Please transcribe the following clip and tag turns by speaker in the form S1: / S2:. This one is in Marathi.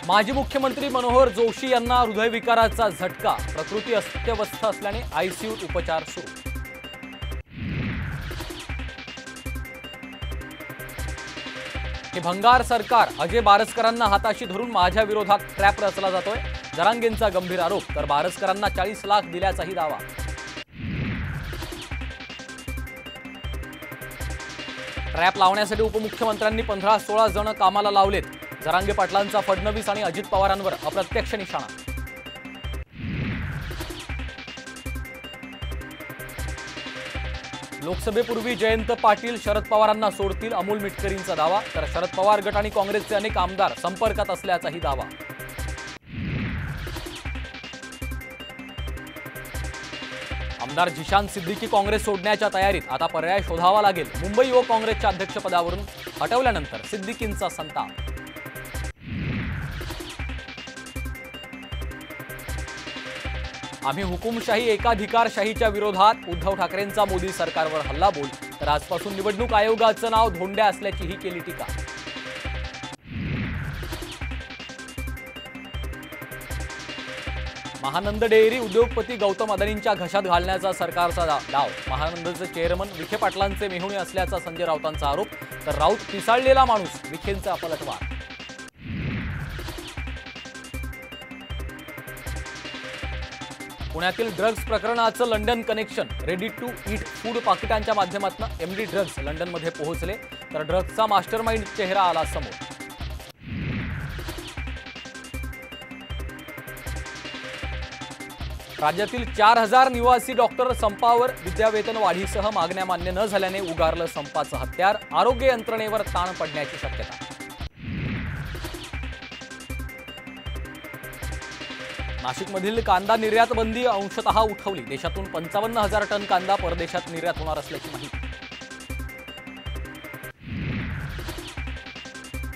S1: माजी मुख्यमंत्री मनोहर जोशी यांना हृदयविकाराचा झटका, प्रकृती अस्तव्यस्त असल्याने आयसीयूत उपचार सुरू। हे भंगार सरकार, अजय बारसकरांना हाताशी धरून माझ्या विरोधात ट्रॅप रचला जातोय, जरांगेंचा गंभीर आरोप। तर बारसकरांना 40 लाख दिल्याचाही दावा। ट्रॅप लावण्यासाठी उपमुख्यमंत्र्यांनी 15-16 जण कामाला लावलेत। जरांगे पाटलांचा फडणवीस आणि अजित पवारांवर अप्रत्यक्ष निशाणा। लोकसभेपूर्वी जयंत पाटील शरद पवारांना सोडतील, अमोल मिटकरींचा दावा। तर शरद पवार गट आणि काँग्रेसचे अनेक आमदार संपर्कात असल्याचाही दावा। आमदार जिशान सिद्दीकी काँग्रेस सोडण्याच्या तयारीत, आता पर्याय शोधावा लागेल। मुंबई युवक काँग्रेसच्या अध्यक्षपदावरून हटवल्यानंतर सिद्दीकींचा संताप। आम्ही हुकुमशाही एकाधिकारशाहीच्या विरोधात, उद्धव ठाकरेंचा मोदी सरकारवर हल्लाबोल। तर आजपासून निवडणूक आयोगाचं नाव धोंड्या असल्याचीही केली टीका। महानंद डेअरी उद्योगपती गौतम अदानींच्या घशात घालण्याचा सरकारचा डाव। महानंदचे चेअरमन विखे पाटलांचे मेहुणे असल्याचा संजय राऊतांचा आरोप। तर राऊत पिसाळलेला माणूस, विखेंचा पलटवार। पुण्यातील ड्रग्ज प्रकरणाचं London connection, ready to eat food पाकिटांच्या माध्यमातून एमडी ड्रग्ज लंडनमध्ये पोहोचले। तर ड्रग्जचा मास्टरमाइंड चेहरा आला समोर। राज्यातील 4000 निवासी डॉक्टर संपावर, विद्यावेतन वाढीसह मागण्या मान्य न झाल्याने उगारलं संपाचं हत्यार। आरोग्य यंत्रणेवर ताण पडण्याची शक्यता। नाशिकमधील कांदा निर्यात बंदी अंशतः उठवली। देशातून 55,000 टन कांदा परदेशात निर्यात होणार असल्याची माहिती।